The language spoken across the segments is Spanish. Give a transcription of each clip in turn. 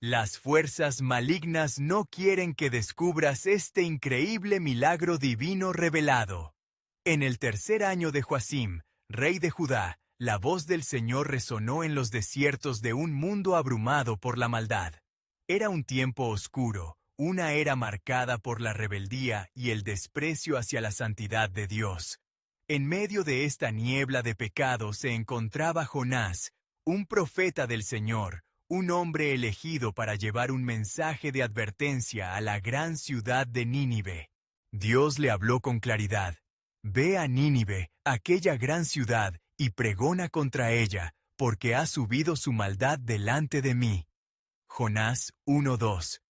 Las fuerzas malignas no quieren que descubras este increíble milagro divino revelado. En el tercer año de Joacim, rey de Judá, la voz del Señor resonó en los desiertos de un mundo abrumado por la maldad. Era un tiempo oscuro, una era marcada por la rebeldía y el desprecio hacia la santidad de Dios. En medio de esta niebla de pecado se encontraba Jonás, un profeta del Señor, un hombre elegido para llevar un mensaje de advertencia a la gran ciudad de Nínive. Dios le habló con claridad. Ve a Nínive, aquella gran ciudad, y pregona contra ella, porque ha subido su maldad delante de mí. Jonás 1:2.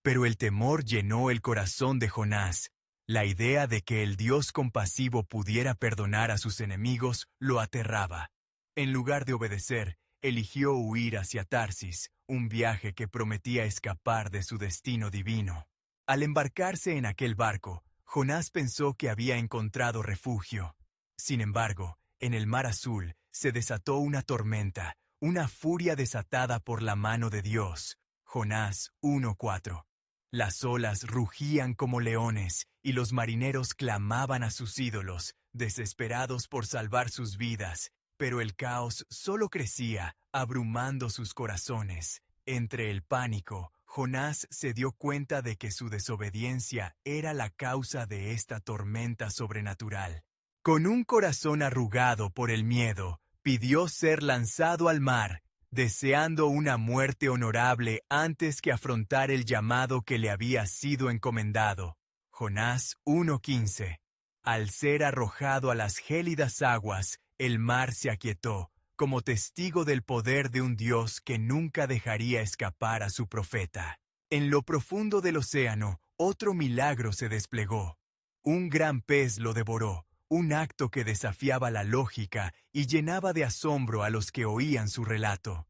Pero el temor llenó el corazón de Jonás. La idea de que el Dios compasivo pudiera perdonar a sus enemigos lo aterraba. En lugar de obedecer, eligió huir hacia Tarsis, un viaje que prometía escapar de su destino divino. Al embarcarse en aquel barco, Jonás pensó que había encontrado refugio. Sin embargo, en el mar azul se desató una tormenta, una furia desatada por la mano de Dios. Jonás 1:4. Las olas rugían como leones, y los marineros clamaban a sus ídolos, desesperados por salvar sus vidas, pero el caos solo crecía, abrumando sus corazones. Entre el pánico, Jonás se dio cuenta de que su desobediencia era la causa de esta tormenta sobrenatural. Con un corazón arrugado por el miedo, pidió ser lanzado al mar, deseando una muerte honorable antes que afrontar el llamado que le había sido encomendado. Jonás 1:15. Al ser arrojado a las gélidas aguas, el mar se aquietó, como testigo del poder de un Dios que nunca dejaría escapar a su profeta. En lo profundo del océano, otro milagro se desplegó. Un gran pez lo devoró, un acto que desafiaba la lógica y llenaba de asombro a los que oían su relato.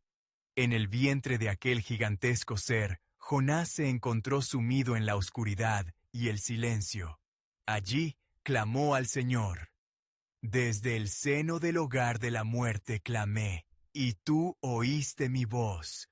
En el vientre de aquel gigantesco ser, Jonás se encontró sumido en la oscuridad y el silencio. Allí clamó al Señor. Desde el seno del hogar de la muerte clamé, y tú oíste mi voz.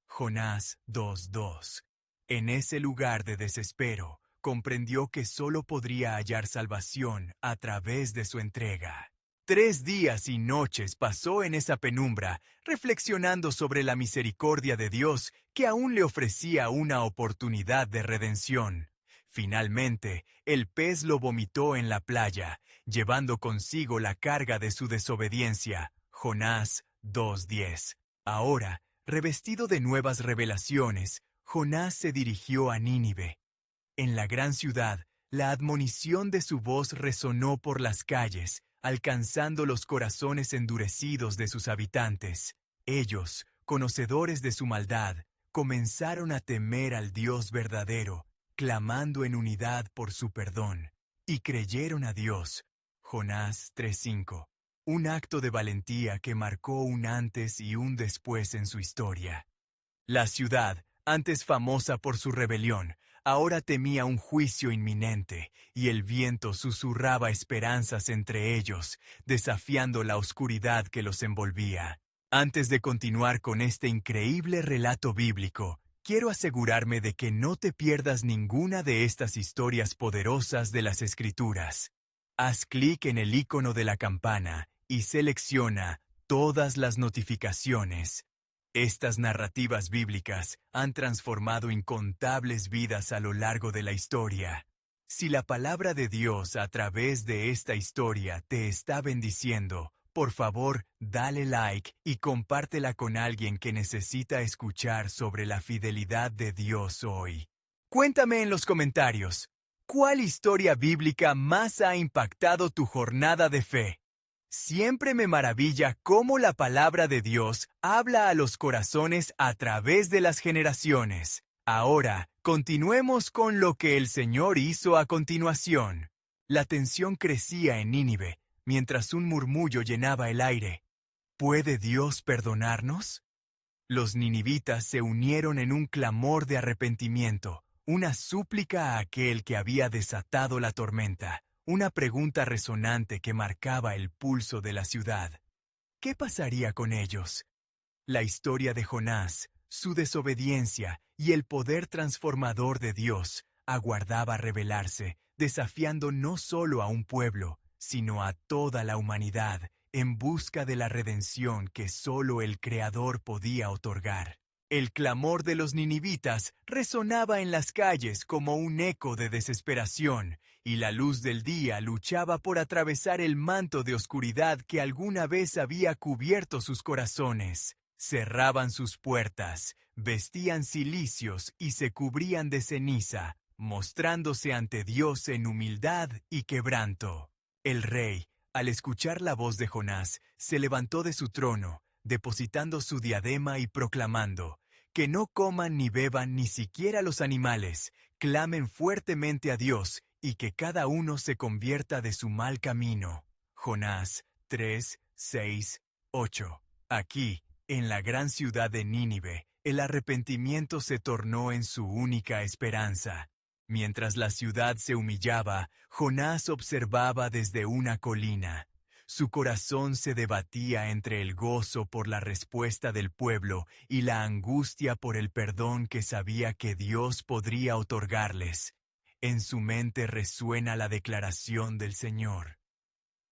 Jonás 2:2. En ese lugar de desespero, comprendió que solo podría hallar salvación a través de su entrega. 3 días y noches pasó en esa penumbra, reflexionando sobre la misericordia de Dios que aún le ofrecía una oportunidad de redención. Finalmente, el pez lo vomitó en la playa, llevando consigo la carga de su desobediencia. Jonás 2:10. Ahora, revestido de nuevas revelaciones, Jonás se dirigió a Nínive. En la gran ciudad, la admonición de su voz resonó por las calles, alcanzando los corazones endurecidos de sus habitantes. Ellos, conocedores de su maldad, comenzaron a temer al Dios verdadero, clamando en unidad por su perdón, y creyeron a Dios. Jonás 3:5. Un acto de valentía que marcó un antes y un después en su historia. La ciudad, antes famosa por su rebelión, ahora temía un juicio inminente, y el viento susurraba esperanzas entre ellos, desafiando la oscuridad que los envolvía. Antes de continuar con este increíble relato bíblico, quiero asegurarme de que no te pierdas ninguna de estas historias poderosas de las Escrituras. Haz clic en el icono de la campana y selecciona todas las notificaciones. Estas narrativas bíblicas han transformado incontables vidas a lo largo de la historia. Si la palabra de Dios a través de esta historia te está bendiciendo, por favor, dale like y compártela con alguien que necesita escuchar sobre la fidelidad de Dios hoy. Cuéntame en los comentarios, ¿cuál historia bíblica más ha impactado tu jornada de fe? Siempre me maravilla cómo la palabra de Dios habla a los corazones a través de las generaciones. Ahora, continuemos con lo que el Señor hizo a continuación. La tensión crecía en Nínive, mientras un murmullo llenaba el aire. ¿Puede Dios perdonarnos? Los ninivitas se unieron en un clamor de arrepentimiento, una súplica a aquel que había desatado la tormenta. Una pregunta resonante que marcaba el pulso de la ciudad. ¿Qué pasaría con ellos? La historia de Jonás, Su desobediencia y el poder transformador de Dios aguardaba revelarse, desafiando no solo a un pueblo, sino a toda la humanidad, en busca de la redención que solo el Creador podía otorgar. El clamor de los ninivitas resonaba en las calles como un eco de desesperación, y la luz del día luchaba por atravesar el manto de oscuridad que alguna vez había cubierto sus corazones. Cerraban sus puertas, vestían cilicios y se cubrían de ceniza, mostrándose ante Dios en humildad y quebranto. El rey, al escuchar la voz de Jonás, se levantó de su trono, depositando su diadema y proclamando: «Que no coman ni beban ni siquiera los animales, clamen fuertemente a Dios, y que cada uno se convierta de su mal camino». Jonás 3, 6, 8. Aquí, en la gran ciudad de Nínive, el arrepentimiento se tornó en su única esperanza. Mientras la ciudad se humillaba, Jonás observaba desde una colina. Su corazón se debatía entre el gozo por la respuesta del pueblo y la angustia por el perdón que sabía que Dios podría otorgarles. En su mente resuena la declaración del Señor: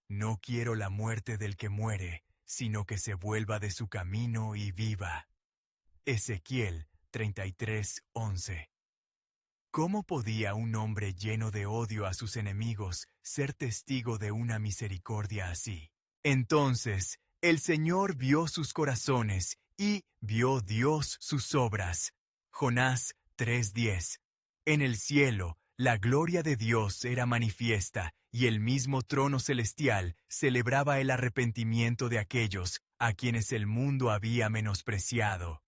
«No quiero la muerte del que muere, sino que se vuelva de su camino y viva». Ezequiel 33:11. ¿Cómo podía un hombre lleno de odio a sus enemigos ser testigo de una misericordia así? Entonces, el Señor vio sus corazones y vio Dios sus obras. Jonás 3:10. En el cielo, la gloria de Dios era manifiesta, y el mismo trono celestial celebraba el arrepentimiento de aquellos a quienes el mundo había menospreciado.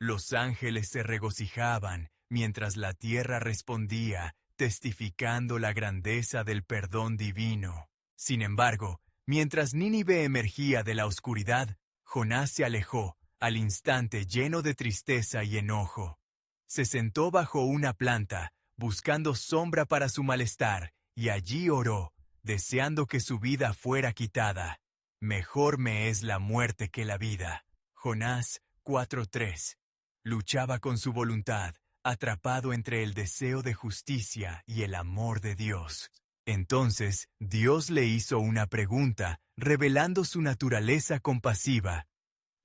Los ángeles se regocijaban, mientras la tierra respondía, testificando la grandeza del perdón divino. Sin embargo, mientras Nínive emergía de la oscuridad, Jonás se alejó, al instante lleno de tristeza y enojo. Se sentó bajo una planta, buscando sombra para su malestar, y allí oró, deseando que su vida fuera quitada. «Mejor me es la muerte que la vida». Jonás 4:3. Luchaba con su voluntad, atrapado entre el deseo de justicia y el amor de Dios. Entonces, Dios le hizo una pregunta, revelando su naturaleza compasiva.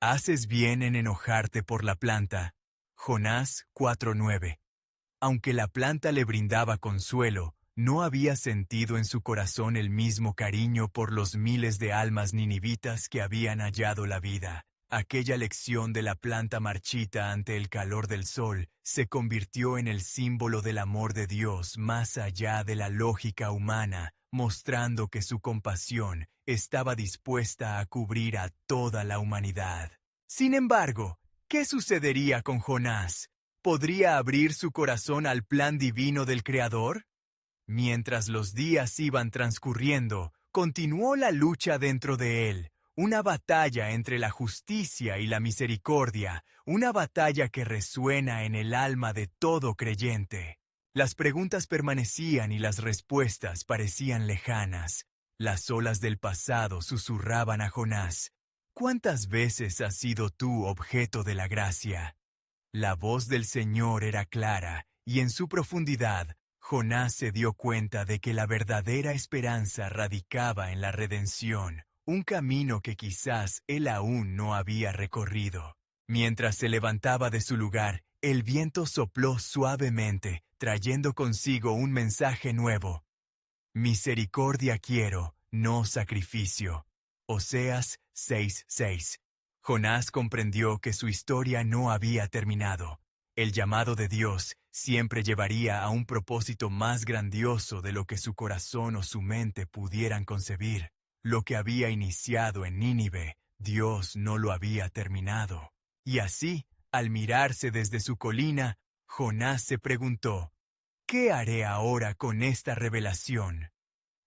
«¿Haces bien en enojarte por la planta?» Jonás 4:9. Aunque la planta le brindaba consuelo, no había sentido en su corazón el mismo cariño por los miles de almas ninivitas que habían hallado la vida. Aquella lección de la planta marchita ante el calor del sol se convirtió en el símbolo del amor de Dios más allá de la lógica humana, mostrando que su compasión estaba dispuesta a cubrir a toda la humanidad. Sin embargo, ¿qué sucedería con Jonás? ¿Podría abrir su corazón al plan divino del Creador? Mientras los días iban transcurriendo, continuó la lucha dentro de él. Una batalla entre la justicia y la misericordia, una batalla que resuena en el alma de todo creyente. Las preguntas permanecían y las respuestas parecían lejanas. Las olas del pasado susurraban a Jonás: «¿Cuántas veces has sido tú objeto de la gracia?». La voz del Señor era clara, y en su profundidad, Jonás se dio cuenta de que la verdadera esperanza radicaba en la redención, un camino que quizás él aún no había recorrido. Mientras se levantaba de su lugar, el viento sopló suavemente, trayendo consigo un mensaje nuevo. «Misericordia quiero, no sacrificio». Oseas 6:6. Jonás comprendió que su historia no había terminado. El llamado de Dios siempre llevaría a un propósito más grandioso de lo que su corazón o su mente pudieran concebir. Lo que había iniciado en Nínive, Dios no lo había terminado. Y así, al mirarse desde su colina, Jonás se preguntó: «¿Qué haré ahora con esta revelación?».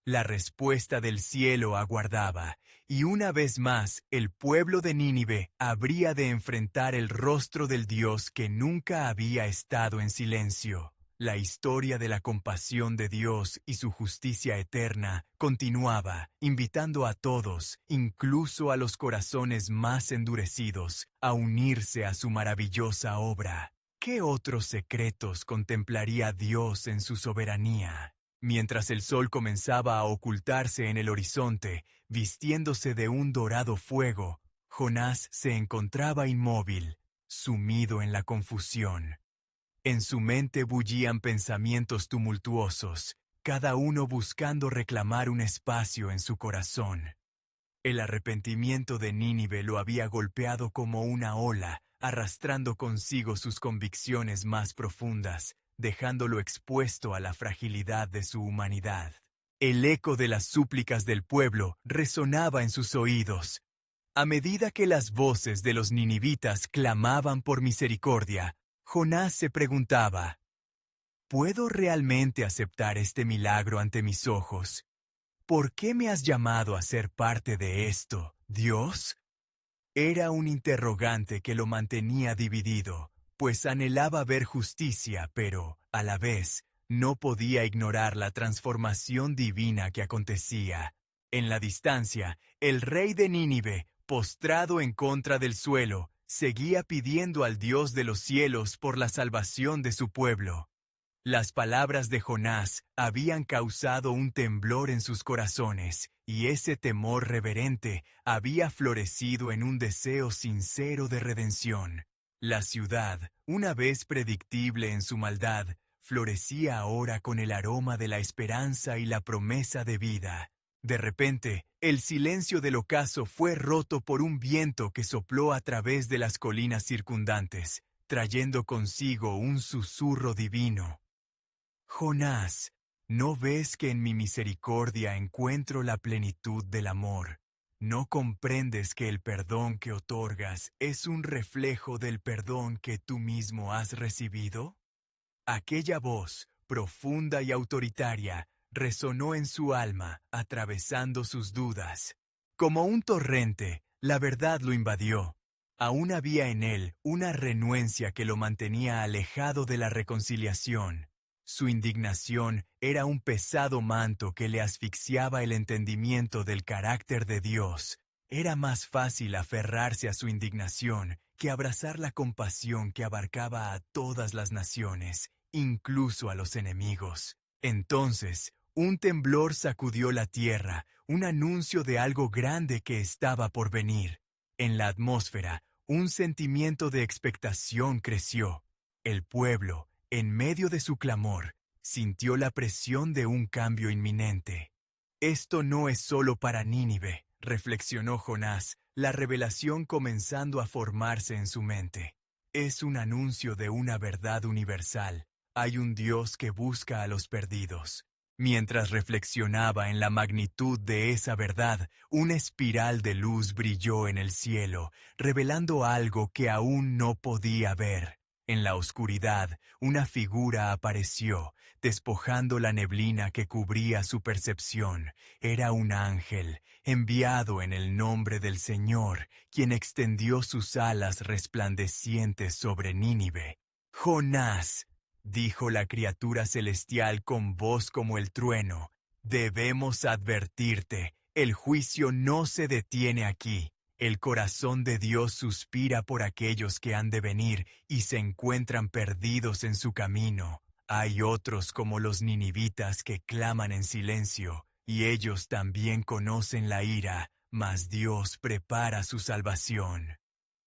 La respuesta del cielo aguardaba, y una vez más el pueblo de Nínive habría de enfrentar el rostro del Dios que nunca había estado en silencio. La historia de la compasión de Dios y su justicia eterna continuaba, invitando a todos, incluso a los corazones más endurecidos, a unirse a su maravillosa obra. ¿Qué otros secretos contemplaría Dios en su soberanía? Mientras el sol comenzaba a ocultarse en el horizonte, vistiéndose de un dorado fuego, Jonás se encontraba inmóvil, sumido en la confusión. En su mente bullían pensamientos tumultuosos, cada uno buscando reclamar un espacio en su corazón. El arrepentimiento de Nínive lo había golpeado como una ola, arrastrando consigo sus convicciones más profundas, dejándolo expuesto a la fragilidad de su humanidad. El eco de las súplicas del pueblo resonaba en sus oídos. A medida que las voces de los ninivitas clamaban por misericordia, Jonás se preguntaba, ¿puedo realmente aceptar este milagro ante mis ojos? ¿Por qué me has llamado a ser parte de esto, Dios? Era un interrogante que lo mantenía dividido, pues anhelaba ver justicia, pero, a la vez, no podía ignorar la transformación divina que acontecía. En la distancia, el rey de Nínive, postrado en contra del suelo, seguía pidiendo al Dios de los cielos por la salvación de su pueblo. Las palabras de Jonás habían causado un temblor en sus corazones, y ese temor reverente había florecido en un deseo sincero de redención. La ciudad, una vez predictible en su maldad, florecía ahora con el aroma de la esperanza y la promesa de vida. De repente, el silencio del ocaso fue roto por un viento que sopló a través de las colinas circundantes, trayendo consigo un susurro divino. Jonás, ¿no ves que en mi misericordia encuentro la plenitud del amor? ¿No comprendes que el perdón que otorgas es un reflejo del perdón que tú mismo has recibido? Aquella voz, profunda y autoritaria, resonó en su alma, atravesando sus dudas. Como un torrente, la verdad lo invadió. Aún había en él una renuencia que lo mantenía alejado de la reconciliación. Su indignación era un pesado manto que le asfixiaba el entendimiento del carácter de Dios. Era más fácil aferrarse a su indignación que abrazar la compasión que abarcaba a todas las naciones, incluso a los enemigos. Entonces, un temblor sacudió la tierra, un anuncio de algo grande que estaba por venir. En la atmósfera, un sentimiento de expectación creció. El pueblo, en medio de su clamor, sintió la presión de un cambio inminente. Esto no es solo para Nínive, reflexionó Jonás, la revelación comenzando a formarse en su mente. Es un anuncio de una verdad universal. Hay un Dios que busca a los perdidos. Mientras reflexionaba en la magnitud de esa verdad, una espiral de luz brilló en el cielo, revelando algo que aún no podía ver. En la oscuridad, una figura apareció, despojando la neblina que cubría su percepción. Era un ángel, enviado en el nombre del Señor, quien extendió sus alas resplandecientes sobre Nínive. «Jonás», dijo la criatura celestial con voz como el trueno, «debemos advertirte, el juicio no se detiene aquí. El corazón de Dios suspira por aquellos que han de venir y se encuentran perdidos en su camino. Hay otros como los ninivitas que claman en silencio, y ellos también conocen la ira, mas Dios prepara su salvación».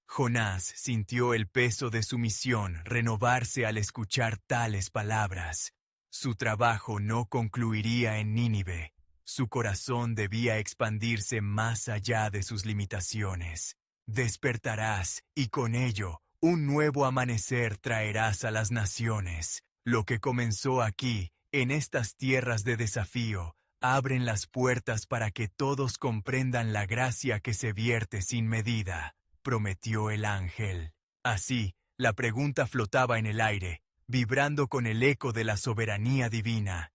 Jonás sintió el peso de su misión renovarse al escuchar tales palabras. Su trabajo no concluiría en Nínive. Su corazón debía expandirse más allá de sus limitaciones. Despertarás, y con ello, un nuevo amanecer traerás a las naciones. Lo que comenzó aquí, en estas tierras de desafío, abren las puertas para que todos comprendan la gracia que se vierte sin medida, prometió el ángel. Así, la pregunta flotaba en el aire, vibrando con el eco de la soberanía divina.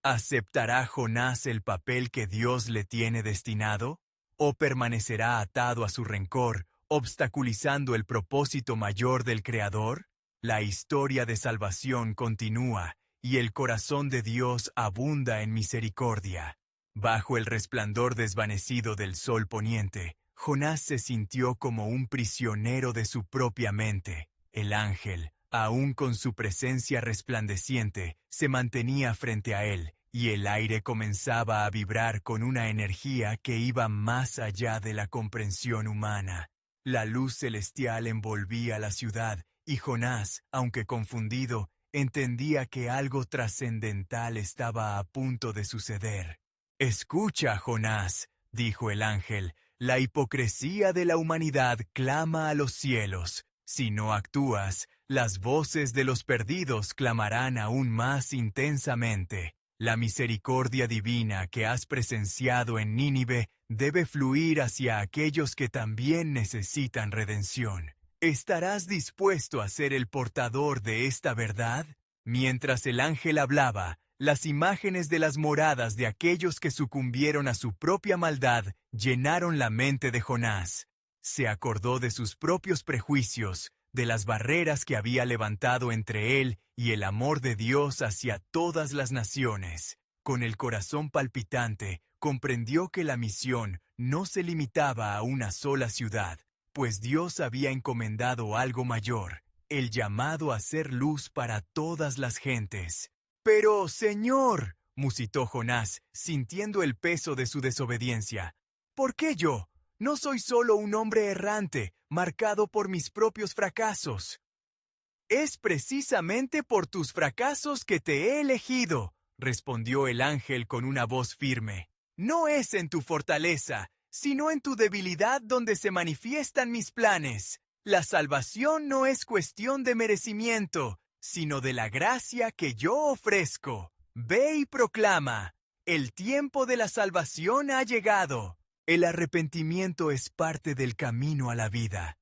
¿Aceptará Jonás el papel que Dios le tiene destinado? ¿O permanecerá atado a su rencor, obstaculizando el propósito mayor del Creador? La historia de salvación continúa, y el corazón de Dios abunda en misericordia. Bajo el resplandor desvanecido del sol poniente, Jonás se sintió como un prisionero de su propia mente. El ángel, aún con su presencia resplandeciente, se mantenía frente a él, y el aire comenzaba a vibrar con una energía que iba más allá de la comprensión humana. La luz celestial envolvía la ciudad, y Jonás, aunque confundido, entendía que algo trascendental estaba a punto de suceder. «Escucha, Jonás», dijo el ángel, «la hipocresía de la humanidad clama a los cielos. Si no actúas, las voces de los perdidos clamarán aún más intensamente. La misericordia divina que has presenciado en Nínive debe fluir hacia aquellos que también necesitan redención. ¿Estarás dispuesto a ser el portador de esta verdad?» Mientras el ángel hablaba, las imágenes de las moradas de aquellos que sucumbieron a su propia maldad llenaron la mente de Jonás. Se acordó de sus propios prejuicios, de las barreras que había levantado entre él y el amor de Dios hacia todas las naciones. Con el corazón palpitante, comprendió que la misión no se limitaba a una sola ciudad, pues Dios había encomendado algo mayor, el llamado a ser luz para todas las gentes. «Pero, Señor», musitó Jonás, sintiendo el peso de su desobediencia, «¿por qué yo? No soy solo un hombre errante, marcado por mis propios fracasos». «Es precisamente por tus fracasos que te he elegido», respondió el ángel con una voz firme. «No es en tu fortaleza, sino en tu debilidad donde se manifiestan mis planes. La salvación no es cuestión de merecimiento, sino de la gracia que yo ofrezco. Ve y proclama, el tiempo de la salvación ha llegado». El arrepentimiento es parte del camino a la vida.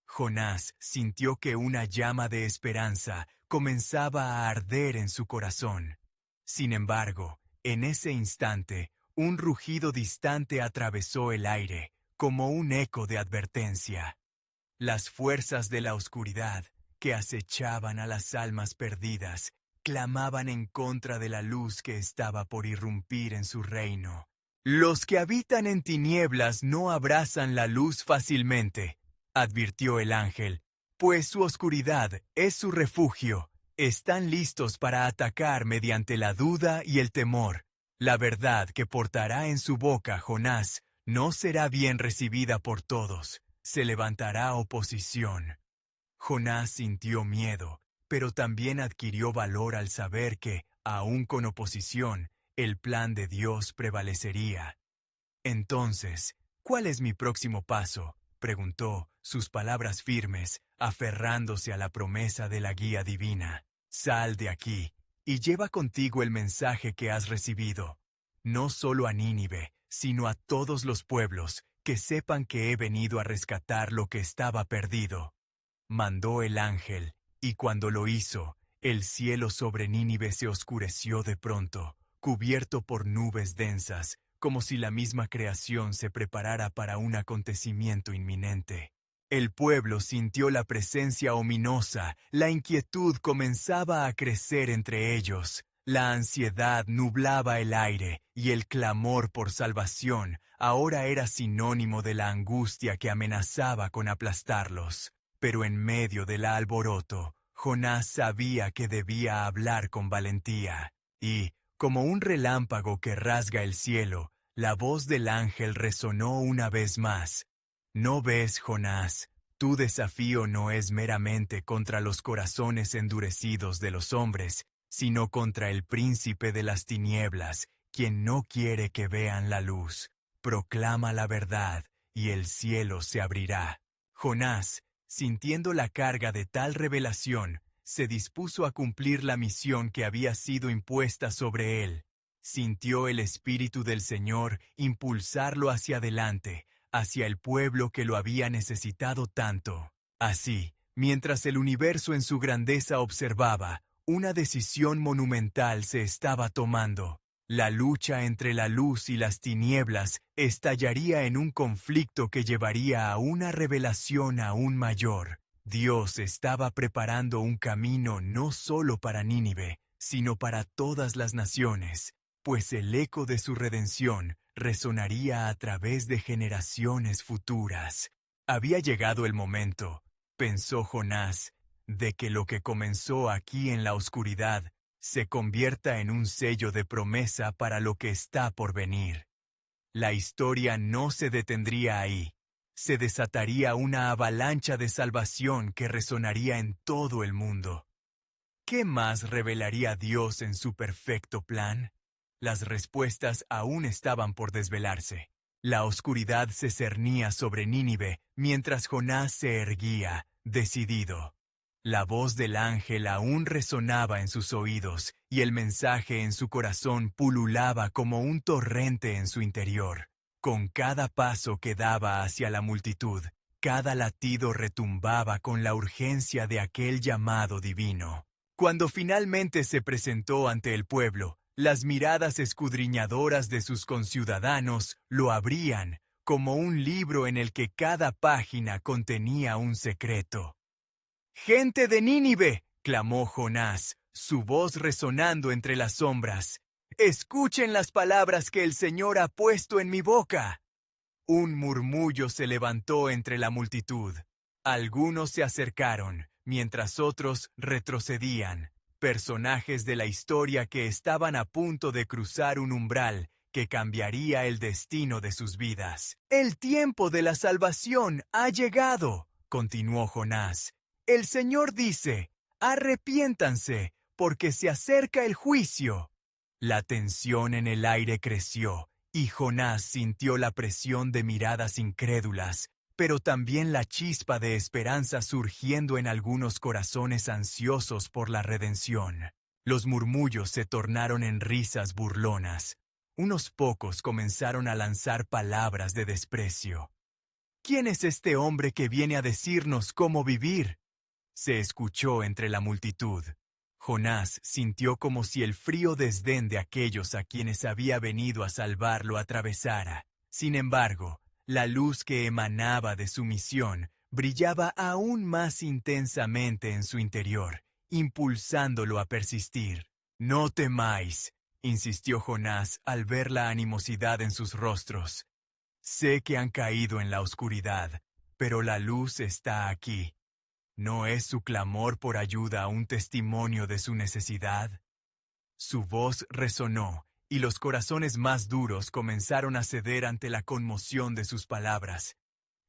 Jonás sintió que una llama de esperanza comenzaba a arder en su corazón. Sin embargo, en ese instante, un rugido distante atravesó el aire, como un eco de advertencia. Las fuerzas de la oscuridad, que acechaban a las almas perdidas, clamaban en contra de la luz que estaba por irrumpir en su reino. «Los que habitan en tinieblas no abrazan la luz fácilmente», advirtió el ángel, «pues su oscuridad es su refugio. Están listos para atacar mediante la duda y el temor. La verdad que portará en su boca Jonás no será bien recibida por todos. Se levantará oposición». Jonás sintió miedo, pero también adquirió valor al saber que, aun con oposición, el plan de Dios prevalecería. «Entonces, ¿cuál es mi próximo paso?», preguntó, sus palabras firmes, aferrándose a la promesa de la guía divina. «Sal de aquí, y lleva contigo el mensaje que has recibido. No solo a Nínive, sino a todos los pueblos, que sepan que he venido a rescatar lo que estaba perdido». Mandó el ángel, y cuando lo hizo, el cielo sobre Nínive se oscureció de pronto, cubierto por nubes densas, como si la misma creación se preparara para un acontecimiento inminente. El pueblo sintió la presencia ominosa, la inquietud comenzaba a crecer entre ellos, la ansiedad nublaba el aire, y el clamor por salvación ahora era sinónimo de la angustia que amenazaba con aplastarlos. Pero en medio del alboroto, Jonás sabía que debía hablar con valentía, y, como un relámpago que rasga el cielo, la voz del ángel resonó una vez más. «¿No ves, Jonás? Tu desafío no es meramente contra los corazones endurecidos de los hombres, sino contra el príncipe de las tinieblas, quien no quiere que vean la luz. Proclama la verdad, y el cielo se abrirá». Jonás, sintiendo la carga de tal revelación, se dispuso a cumplir la misión que había sido impuesta sobre él. Sintió el Espíritu del Señor impulsarlo hacia adelante, hacia el pueblo que lo había necesitado tanto. Así, mientras el universo en su grandeza observaba, una decisión monumental se estaba tomando. La lucha entre la luz y las tinieblas estallaría en un conflicto que llevaría a una revelación aún mayor. Dios estaba preparando un camino no solo para Nínive, sino para todas las naciones, pues el eco de su redención resonaría a través de generaciones futuras. Había llegado el momento, pensó Jonás, de que lo que comenzó aquí en la oscuridad se convierta en un sello de promesa para lo que está por venir. La historia no se detendría ahí. Se desataría una avalancha de salvación que resonaría en todo el mundo. ¿Qué más revelaría Dios en su perfecto plan? Las respuestas aún estaban por desvelarse. La oscuridad se cernía sobre Nínive mientras Jonás se erguía, decidido. La voz del ángel aún resonaba en sus oídos y el mensaje en su corazón pululaba como un torrente en su interior. Con cada paso que daba hacia la multitud, cada latido retumbaba con la urgencia de aquel llamado divino. Cuando finalmente se presentó ante el pueblo, las miradas escudriñadoras de sus conciudadanos lo abrían, como un libro en el que cada página contenía un secreto. «¡Gente de Nínive!», clamó Jonás, su voz resonando entre las sombras. «¡Escuchen las palabras que el Señor ha puesto en mi boca!». Un murmullo se levantó entre la multitud. Algunos se acercaron, mientras otros retrocedían, personajes de la historia que estaban a punto de cruzar un umbral que cambiaría el destino de sus vidas. «El tiempo de la salvación ha llegado», continuó Jonás. «El Señor dice, arrepiéntanse, porque se acerca el juicio». La tensión en el aire creció, y Jonás sintió la presión de miradas incrédulas, pero también la chispa de esperanza surgiendo en algunos corazones ansiosos por la redención. Los murmullos se tornaron en risas burlonas. Unos pocos comenzaron a lanzar palabras de desprecio. «¿Quién es este hombre que viene a decirnos cómo vivir?», se escuchó entre la multitud. Jonás sintió como si el frío desdén de aquellos a quienes había venido a salvar lo atravesara. Sin embargo, la luz que emanaba de su misión brillaba aún más intensamente en su interior, impulsándolo a persistir. «No temáis», insistió Jonás al ver la animosidad en sus rostros. «Sé que han caído en la oscuridad, pero la luz está aquí. ¿No es su clamor por ayuda un testimonio de su necesidad?». Su voz resonó, y los corazones más duros comenzaron a ceder ante la conmoción de sus palabras.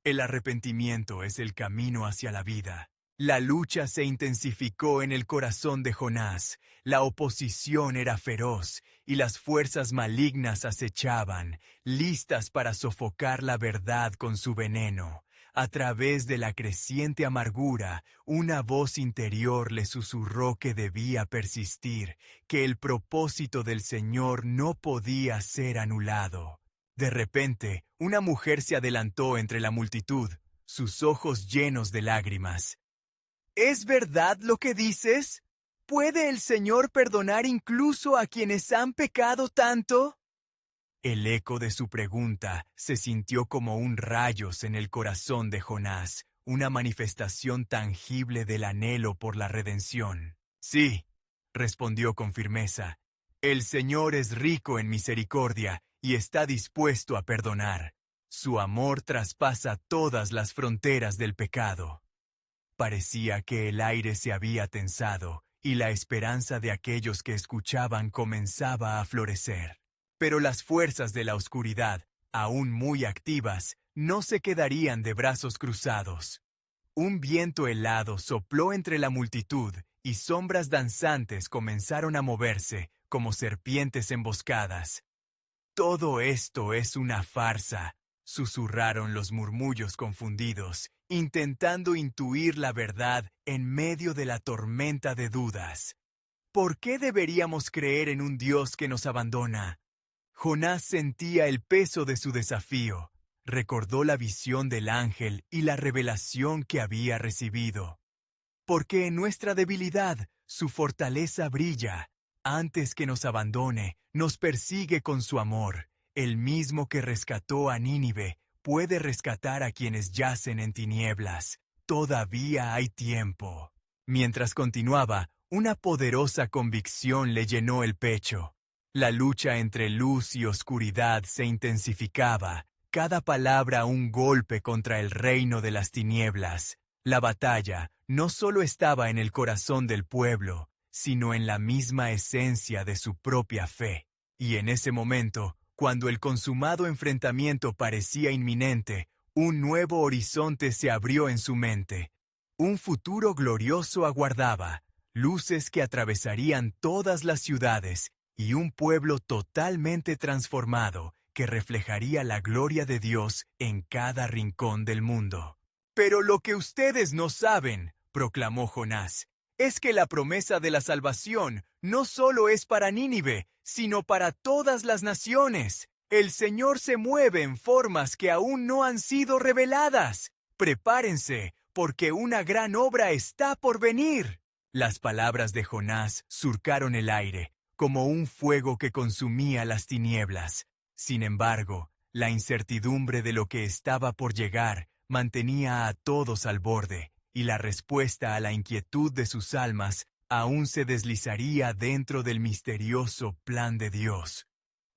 El arrepentimiento es el camino hacia la vida. La lucha se intensificó en el corazón de Jonás, la oposición era feroz, y las fuerzas malignas acechaban, listas para sofocar la verdad con su veneno. A través de la creciente amargura, una voz interior le susurró que debía persistir, que el propósito del Señor no podía ser anulado. De repente, una mujer se adelantó entre la multitud, sus ojos llenos de lágrimas. «¿Es verdad lo que dices? ¿Puede el Señor perdonar incluso a quienes han pecado tanto?». El eco de su pregunta se sintió como un rayos en el corazón de Jonás, una manifestación tangible del anhelo por la redención. «Sí», respondió con firmeza, «el Señor es rico en misericordia y está dispuesto a perdonar. Su amor traspasa todas las fronteras del pecado». Parecía que el aire se había tensado y la esperanza de aquellos que escuchaban comenzaba a florecer. Pero las fuerzas de la oscuridad, aún muy activas, no se quedarían de brazos cruzados. Un viento helado sopló entre la multitud y sombras danzantes comenzaron a moverse como serpientes emboscadas. «Todo esto es una farsa», susurraron los murmullos confundidos, intentando intuir la verdad en medio de la tormenta de dudas. ¿Por qué deberíamos creer en un Dios que nos abandona? Jonás sentía el peso de su desafío. Recordó la visión del ángel y la revelación que había recibido. Porque en nuestra debilidad, su fortaleza brilla. Antes que nos abandone, nos persigue con su amor. El mismo que rescató a Nínive puede rescatar a quienes yacen en tinieblas. Todavía hay tiempo. Mientras continuaba, Una poderosa convicción le llenó el pecho. La lucha entre luz y oscuridad se intensificaba, cada palabra un golpe contra el reino de las tinieblas. La batalla no solo estaba en el corazón del pueblo, sino en la misma esencia de su propia fe. Y en ese momento, cuando el consumado enfrentamiento parecía inminente, un nuevo horizonte se abrió en su mente. Un futuro glorioso aguardaba, luces que atravesarían todas las ciudades y un pueblo totalmente transformado que reflejaría la gloria de Dios en cada rincón del mundo. Pero lo que ustedes no saben, proclamó Jonás, es que la promesa de la salvación no solo es para Nínive, sino para todas las naciones. El Señor se mueve en formas que aún no han sido reveladas. Prepárense, porque una gran obra está por venir. Las palabras de Jonás surcaron el aire, como un fuego que consumía las tinieblas. Sin embargo, la incertidumbre de lo que estaba por llegar mantenía a todos al borde, y la respuesta a la inquietud de sus almas aún se deslizaría dentro del misterioso plan de Dios.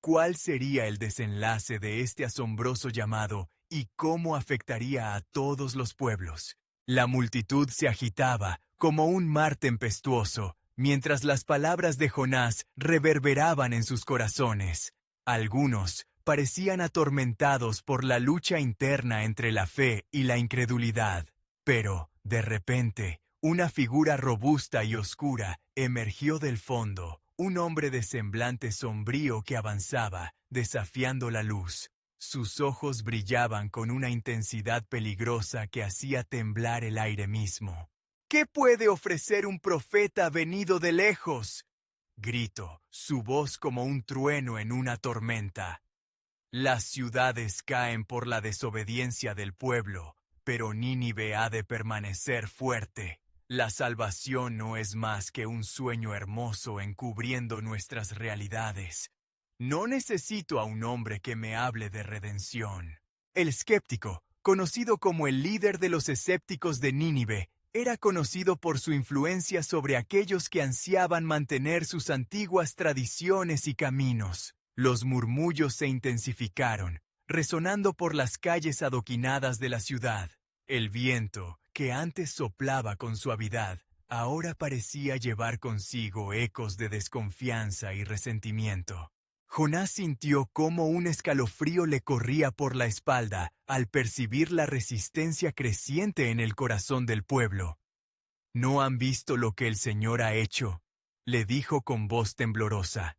¿Cuál sería el desenlace de este asombroso llamado y cómo afectaría a todos los pueblos? La multitud se agitaba como un mar tempestuoso, mientras las palabras de Jonás reverberaban en sus corazones. Algunos parecían atormentados por la lucha interna entre la fe y la incredulidad. Pero, de repente, una figura robusta y oscura emergió del fondo, un hombre de semblante sombrío que avanzaba, desafiando la luz. Sus ojos brillaban con una intensidad peligrosa que hacía temblar el aire mismo. ¿Qué puede ofrecer un profeta venido de lejos? Gritó, su voz como un trueno en una tormenta. Las ciudades caen por la desobediencia del pueblo, pero Nínive ha de permanecer fuerte. La salvación no es más que un sueño hermoso encubriendo nuestras realidades. No necesito a un hombre que me hable de redención. El escéptico, conocido como el líder de los escépticos de Nínive, era conocido por su influencia sobre aquellos que ansiaban mantener sus antiguas tradiciones y caminos. Los murmullos se intensificaron, resonando por las calles adoquinadas de la ciudad. El viento, que antes soplaba con suavidad, ahora parecía llevar consigo ecos de desconfianza y resentimiento. Jonás sintió cómo un escalofrío le corría por la espalda al percibir la resistencia creciente en el corazón del pueblo. «¿No han visto lo que el Señor ha hecho?», le dijo con voz temblorosa.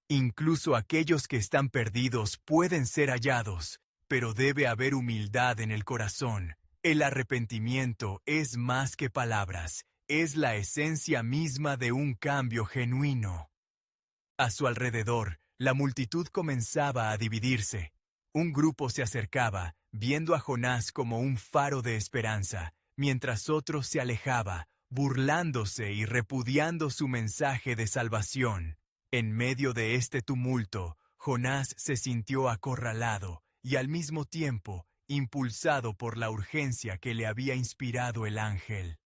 «Incluso aquellos que están perdidos pueden ser hallados, pero debe haber humildad en el corazón. El arrepentimiento es más que palabras, es la esencia misma de un cambio genuino». A su alrededor, la multitud comenzaba a dividirse. Un grupo se acercaba, viendo a Jonás como un faro de esperanza, mientras otro se alejaba, burlándose y repudiando su mensaje de salvación. En medio de este tumulto, Jonás se sintió acorralado y al mismo tiempo impulsado por la urgencia que le había inspirado el ángel.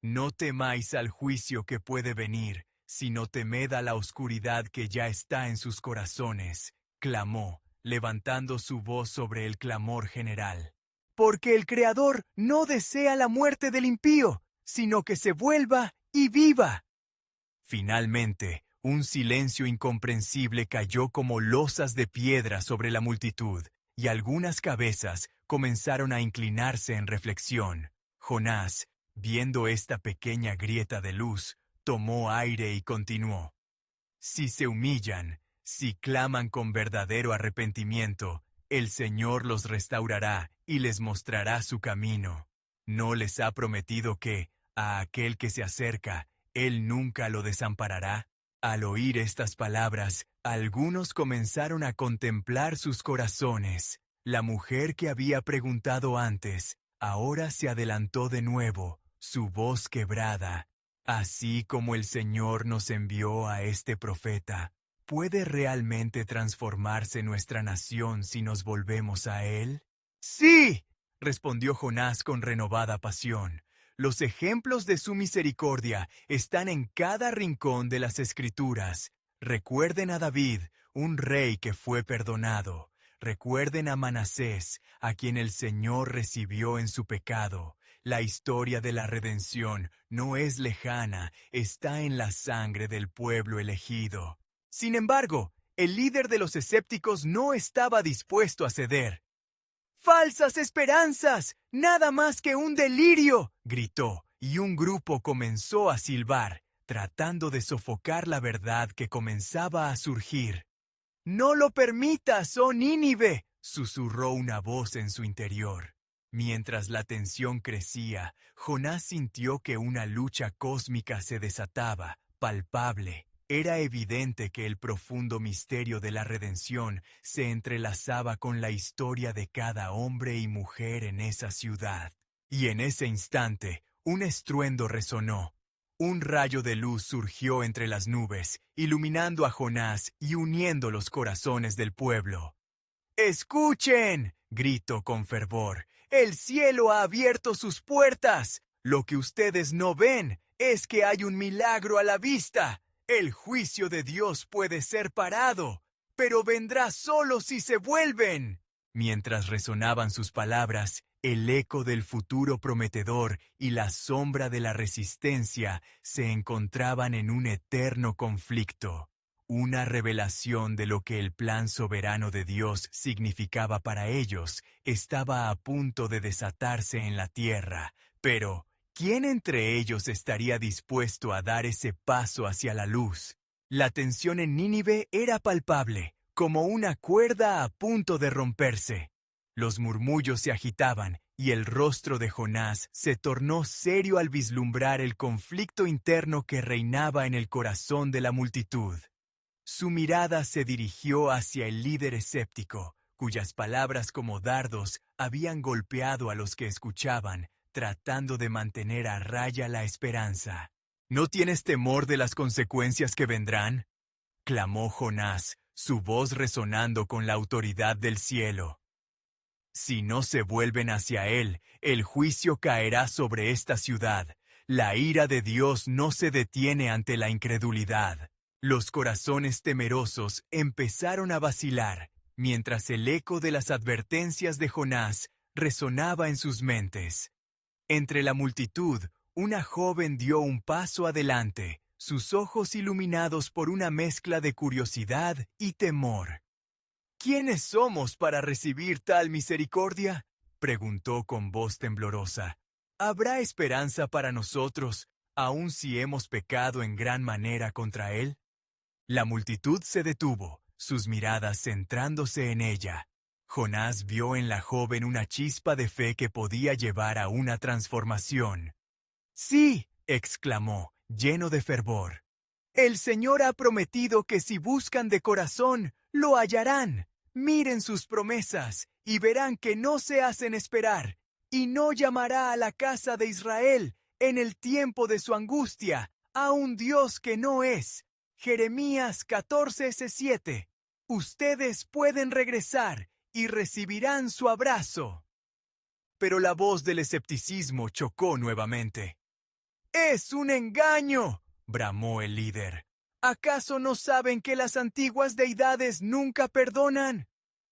«No temáis al juicio que puede venir, sino temed a la oscuridad que ya está en sus corazones», clamó, levantando su voz sobre el clamor general. «Porque el Creador no desea la muerte del impío, sino que se vuelva y viva». Finalmente, un silencio incomprensible cayó como losas de piedra sobre la multitud, y algunas cabezas comenzaron a inclinarse en reflexión. Jonás, viendo esta pequeña grieta de luz, tomó aire y continuó. «Si se humillan, si claman con verdadero arrepentimiento, el Señor los restaurará y les mostrará su camino. ¿No les ha prometido que, a aquel que se acerca, Él nunca lo desamparará?» Al oír estas palabras, algunos comenzaron a contemplar sus corazones. La mujer que había preguntado antes, ahora se adelantó de nuevo, su voz quebrada. «Así como el Señor nos envió a este profeta, ¿puede realmente transformarse nuestra nación si nos volvemos a Él?» «Sí», respondió Jonás con renovada pasión. Los ejemplos de su misericordia están en cada rincón de las Escrituras. Recuerden a David, un rey que fue perdonado. Recuerden a Manasés, a quien el Señor recibió en su pecado. La historia de la redención no es lejana, está en la sangre del pueblo elegido. Sin embargo, el líder de los escépticos no estaba dispuesto a ceder. ¡Falsas esperanzas! ¡Nada más que un delirio!, gritó, y un grupo comenzó a silbar, tratando de sofocar la verdad que comenzaba a surgir. «¡No lo permitas, oh Nínive!», susurró una voz en su interior. Mientras la tensión crecía, Jonás sintió que una lucha cósmica se desataba, palpable. Era evidente que el profundo misterio de la redención se entrelazaba con la historia de cada hombre y mujer en esa ciudad. Y en ese instante, un estruendo resonó. Un rayo de luz surgió entre las nubes, iluminando a Jonás y uniendo los corazones del pueblo. «¡Escuchen!», gritó con fervor. «¡El cielo ha abierto sus puertas! Lo que ustedes no ven es que hay un milagro a la vista. El juicio de Dios puede ser parado, pero vendrá solo si se vuelven». Mientras resonaban sus palabras, el eco del futuro prometedor y la sombra de la resistencia se encontraban en un eterno conflicto. Una revelación de lo que el plan soberano de Dios significaba para ellos estaba a punto de desatarse en la tierra, pero ¿quién entre ellos estaría dispuesto a dar ese paso hacia la luz? La tensión en Nínive era palpable, como una cuerda a punto de romperse. Los murmullos se agitaban y el rostro de Jonás se tornó serio al vislumbrar el conflicto interno que reinaba en el corazón de la multitud. Su mirada se dirigió hacia el líder escéptico, cuyas palabras como dardos habían golpeado a los que escuchaban, tratando de mantener a raya la esperanza. «¿No tienes temor de las consecuencias que vendrán?», clamó Jonás, su voz resonando con la autoridad del cielo. «Si no se vuelven hacia él, el juicio caerá sobre esta ciudad. La ira de Dios no se detiene ante la incredulidad». Los corazones temerosos empezaron a vacilar, mientras el eco de las advertencias de Jonás resonaba en sus mentes. Entre la multitud, una joven dio un paso adelante, sus ojos iluminados por una mezcla de curiosidad y temor. «¿Quiénes somos para recibir tal misericordia?», preguntó con voz temblorosa. «¿Habrá esperanza para nosotros, aun si hemos pecado en gran manera contra él?». La multitud se detuvo, sus miradas centrándose en ella. Jonás vio en la joven una chispa de fe que podía llevar a una transformación. «Sí», exclamó, lleno de fervor. «El Señor ha prometido que si buscan de corazón, lo hallarán. Miren sus promesas y verán que no se hacen esperar, y no llamará a la casa de Israel, en el tiempo de su angustia, a un Dios que no es». Jeremías 14:7. Ustedes pueden regresar y recibirán su abrazo. Pero la voz del escepticismo chocó nuevamente. «¡Es un engaño!», bramó el líder. «¿Acaso no saben que las antiguas deidades nunca perdonan?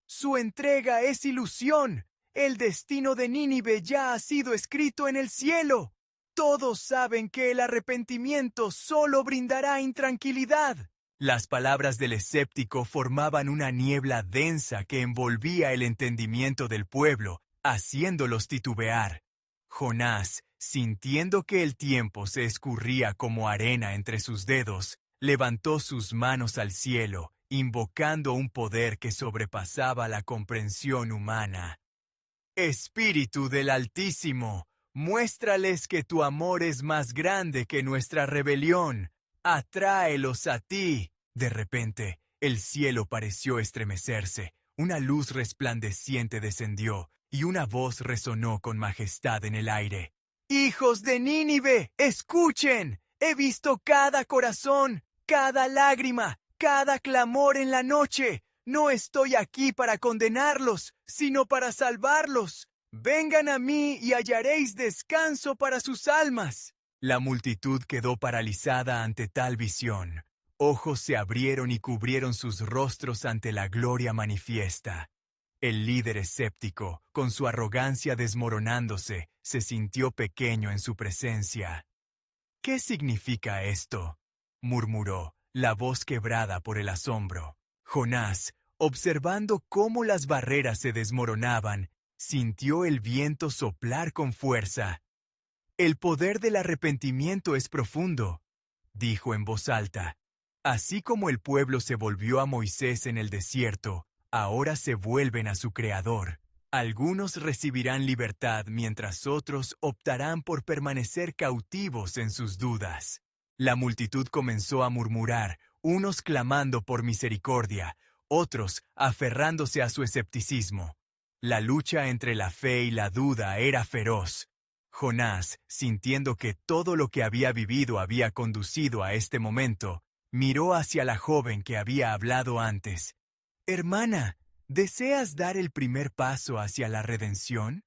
Su entrega es ilusión. El destino de Nínive ya ha sido escrito en el cielo. Todos saben que el arrepentimiento solo brindará intranquilidad». Las palabras del escéptico formaban una niebla densa que envolvía el entendimiento del pueblo, haciéndolos titubear. Jonás, sintiendo que el tiempo se escurría como arena entre sus dedos, levantó sus manos al cielo, invocando un poder que sobrepasaba la comprensión humana. «Espíritu del Altísimo, muéstrales que tu amor es más grande que nuestra rebelión. Atráelos a ti». De repente, el cielo pareció estremecerse, una luz resplandeciente descendió, y una voz resonó con majestad en el aire. «¡Hijos de Nínive, escuchen! He visto cada corazón, cada lágrima, cada clamor en la noche. No estoy aquí para condenarlos, sino para salvarlos. «Vengan a mí y hallaréis descanso para sus almas». La multitud quedó paralizada ante tal visión. Ojos se abrieron y cubrieron sus rostros ante la gloria manifiesta. El líder escéptico, con su arrogancia desmoronándose, se sintió pequeño en su presencia. «¿Qué significa esto?», murmuró, la voz quebrada por el asombro. Jonás, observando cómo las barreras se desmoronaban, sintió el viento soplar con fuerza. «El poder del arrepentimiento es profundo», dijo en voz alta. «Así como el pueblo se volvió a Moisés en el desierto, ahora se vuelven a su Creador. Algunos recibirán libertad mientras otros optarán por permanecer cautivos en sus dudas». La multitud comenzó a murmurar, unos clamando por misericordia, otros aferrándose a su escepticismo. La lucha entre la fe y la duda era feroz. Jonás, sintiendo que todo lo que había vivido había conducido a este momento, miró hacia la joven que había hablado antes. «Hermana, ¿deseas dar el primer paso hacia la redención?».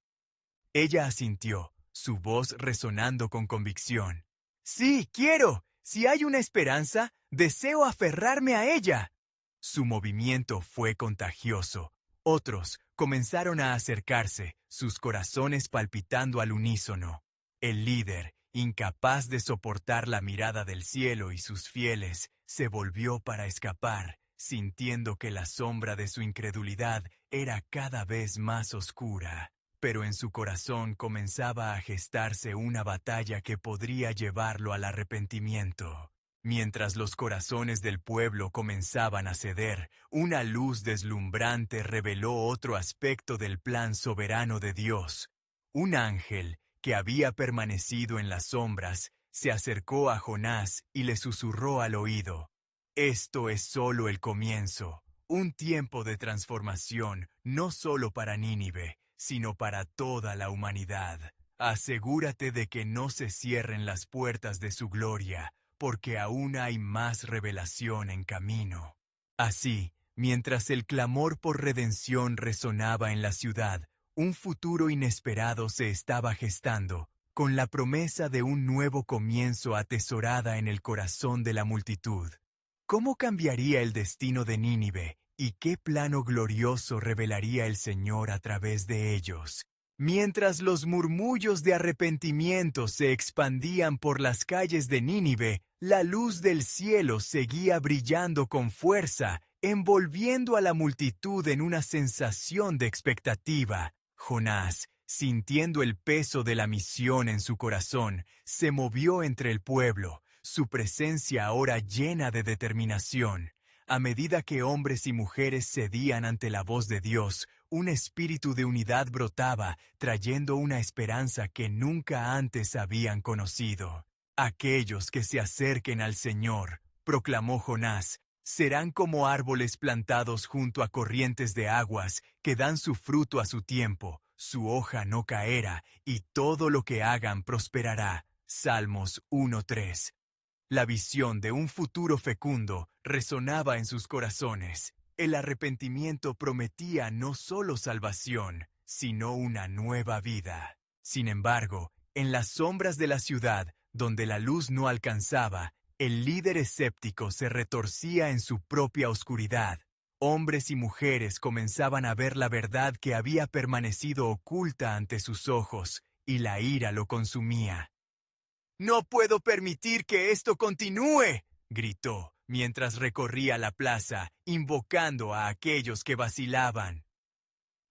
Ella asintió, su voz resonando con convicción. «Sí, quiero. Si hay una esperanza, deseo aferrarme a ella». Su movimiento fue contagioso. Otros comenzaron a acercarse, sus corazones palpitando al unísono. El líder, incapaz de soportar la mirada del cielo y sus fieles, se volvió para escapar, sintiendo que la sombra de su incredulidad era cada vez más oscura. Pero en su corazón comenzaba a gestarse una batalla que podría llevarlo al arrepentimiento. Mientras los corazones del pueblo comenzaban a ceder, una luz deslumbrante reveló otro aspecto del plan soberano de Dios. Un ángel, que había permanecido en las sombras, se acercó a Jonás y le susurró al oído: «Esto es solo el comienzo, un tiempo de transformación, no solo para Nínive, sino para toda la humanidad. Asegúrate de que no se cierren las puertas de su gloria, porque aún hay más revelación en camino». Así, mientras el clamor por redención resonaba en la ciudad, un futuro inesperado se estaba gestando, con la promesa de un nuevo comienzo atesorada en el corazón de la multitud. ¿Cómo cambiaría el destino de Nínive y qué plano glorioso revelaría el Señor a través de ellos? Mientras los murmullos de arrepentimiento se expandían por las calles de Nínive, la luz del cielo seguía brillando con fuerza, envolviendo a la multitud en una sensación de expectativa. Jonás, sintiendo el peso de la misión en su corazón, se movió entre el pueblo, su presencia ahora llena de determinación. A medida que hombres y mujeres cedían ante la voz de Dios, un espíritu de unidad brotaba, trayendo una esperanza que nunca antes habían conocido. «Aquellos que se acerquen al Señor», proclamó Jonás, «serán como árboles plantados junto a corrientes de aguas, que dan su fruto a su tiempo, su hoja no caerá, y todo lo que hagan prosperará». Salmos 1:3. La visión de un futuro fecundo resonaba en sus corazones. El arrepentimiento prometía no solo salvación, sino una nueva vida. Sin embargo, en las sombras de la ciudad, donde la luz no alcanzaba, el líder escéptico se retorcía en su propia oscuridad. Hombres y mujeres comenzaban a ver la verdad que había permanecido oculta ante sus ojos, y la ira lo consumía. «No puedo permitir que esto continúe», gritó, mientras recorría la plaza, invocando a aquellos que vacilaban.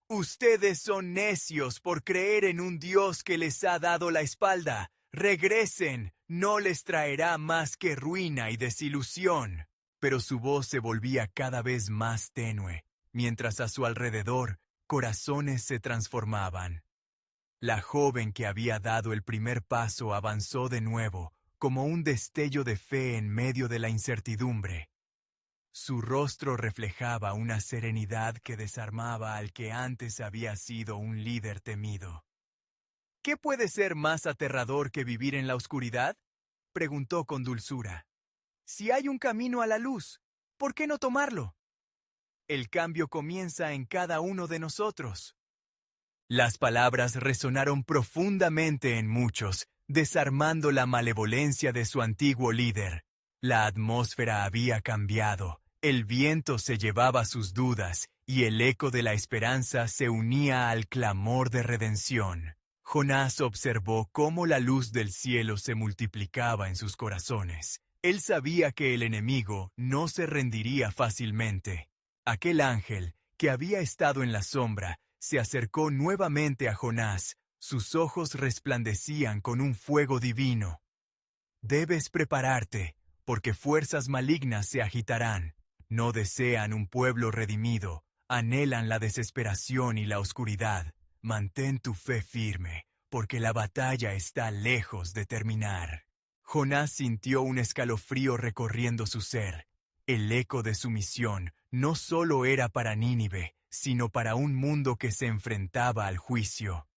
«Ustedes son necios por creer en un Dios que les ha dado la espalda. Regresen, no les traerá más que ruina y desilusión». Pero su voz se volvía cada vez más tenue, mientras a su alrededor corazones se transformaban. La joven que había dado el primer paso avanzó de nuevo, como un destello de fe en medio de la incertidumbre. Su rostro reflejaba una serenidad que desarmaba al que antes había sido un líder temido. «¿Qué puede ser más aterrador que vivir en la oscuridad?», preguntó con dulzura. «Si hay un camino a la luz, ¿por qué no tomarlo? El cambio comienza en cada uno de nosotros». Las palabras resonaron profundamente en muchos, desarmando la malevolencia de su antiguo líder. La atmósfera había cambiado, el viento se llevaba sus dudas, y el eco de la esperanza se unía al clamor de redención. Jonás observó cómo la luz del cielo se multiplicaba en sus corazones. Él sabía que el enemigo no se rendiría fácilmente. Aquel ángel, que había estado en la sombra, se acercó nuevamente a Jonás. Sus ojos resplandecían con un fuego divino. Debes prepararte, porque fuerzas malignas se agitarán. No desean un pueblo redimido, anhelan la desesperación y la oscuridad. Mantén tu fe firme, porque la batalla está lejos de terminar. Jonás sintió un escalofrío recorriendo su ser. El eco de su misión no solo era para Nínive, sino para un mundo que se enfrentaba al juicio.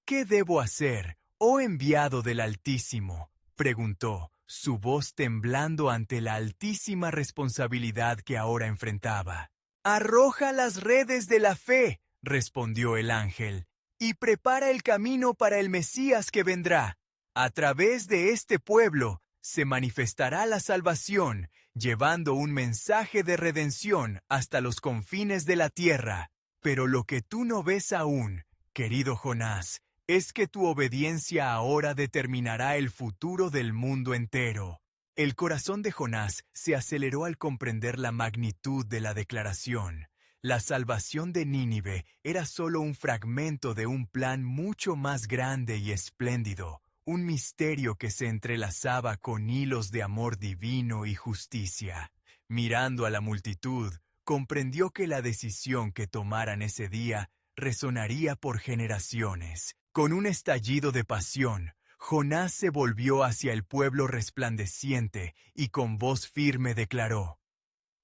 ¿Qué debo hacer, oh enviado del Altísimo?, preguntó, su voz temblando ante la altísima responsabilidad que ahora enfrentaba. «Arroja las redes de la fe», respondió el ángel, «y prepara el camino para el Mesías que vendrá. A través de este pueblo se manifestará la salvación, llevando un mensaje de redención hasta los confines de la tierra. Pero lo que tú no ves aún, querido Jonás, es que tu obediencia ahora determinará el futuro del mundo entero». El corazón de Jonás se aceleró al comprender la magnitud de la declaración. La salvación de Nínive era solo un fragmento de un plan mucho más grande y espléndido, un misterio que se entrelazaba con hilos de amor divino y justicia. Mirando a la multitud, comprendió que la decisión que tomaran ese día resonaría por generaciones. Con un estallido de pasión, Jonás se volvió hacia el pueblo resplandeciente y con voz firme declaró: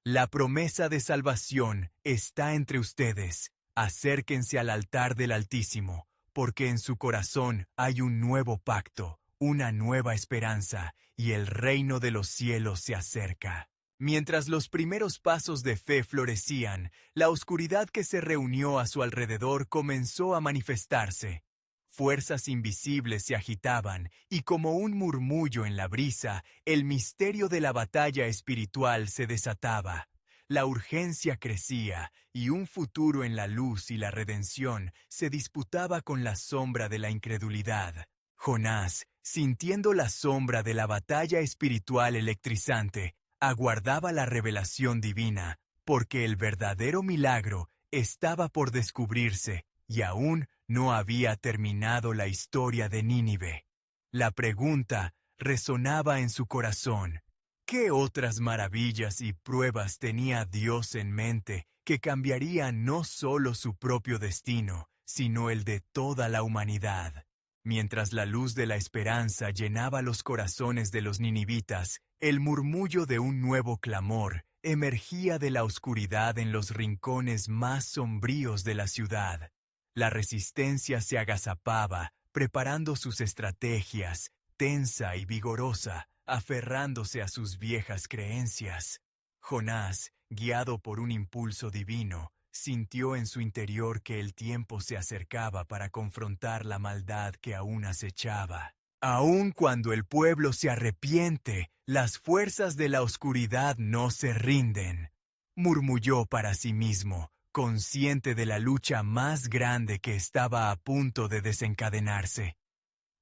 «La promesa de salvación está entre ustedes. Acérquense al altar del Altísimo, porque en su corazón hay un nuevo pacto, una nueva esperanza, y el reino de los cielos se acerca». Mientras los primeros pasos de fe florecían, la oscuridad que se reunió a su alrededor comenzó a manifestarse. Fuerzas invisibles se agitaban, y como un murmullo en la brisa, el misterio de la batalla espiritual se desataba. La urgencia crecía, y un futuro en la luz y la redención se disputaba con la sombra de la incredulidad. Jonás, sintiendo la sombra de la batalla espiritual electrizante, aguardaba la revelación divina, porque el verdadero milagro estaba por descubrirse, y aún no había terminado la historia de Nínive. La pregunta resonaba en su corazón: ¿qué otras maravillas y pruebas tenía Dios en mente que cambiarían no solo su propio destino, sino el de toda la humanidad? Mientras la luz de la esperanza llenaba los corazones de los ninivitas, el murmullo de un nuevo clamor emergía de la oscuridad en los rincones más sombríos de la ciudad. La resistencia se agazapaba, preparando sus estrategias, tensa y vigorosa, aferrándose a sus viejas creencias. Jonás, guiado por un impulso divino, sintió en su interior que el tiempo se acercaba para confrontar la maldad que aún acechaba. Aun cuando el pueblo se arrepiente, las fuerzas de la oscuridad no se rinden, murmulló para sí mismo, consciente de la lucha más grande que estaba a punto de desencadenarse.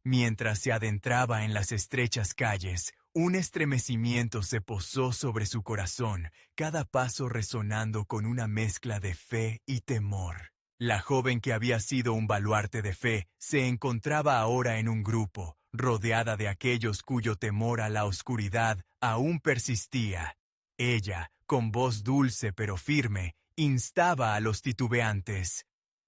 Mientras se adentraba en las estrechas calles, un estremecimiento se posó sobre su corazón, cada paso resonando con una mezcla de fe y temor. La joven que había sido un baluarte de fe se encontraba ahora en un grupo, rodeada de aquellos cuyo temor a la oscuridad aún persistía. Ella, con voz dulce pero firme, instaba a los titubeantes: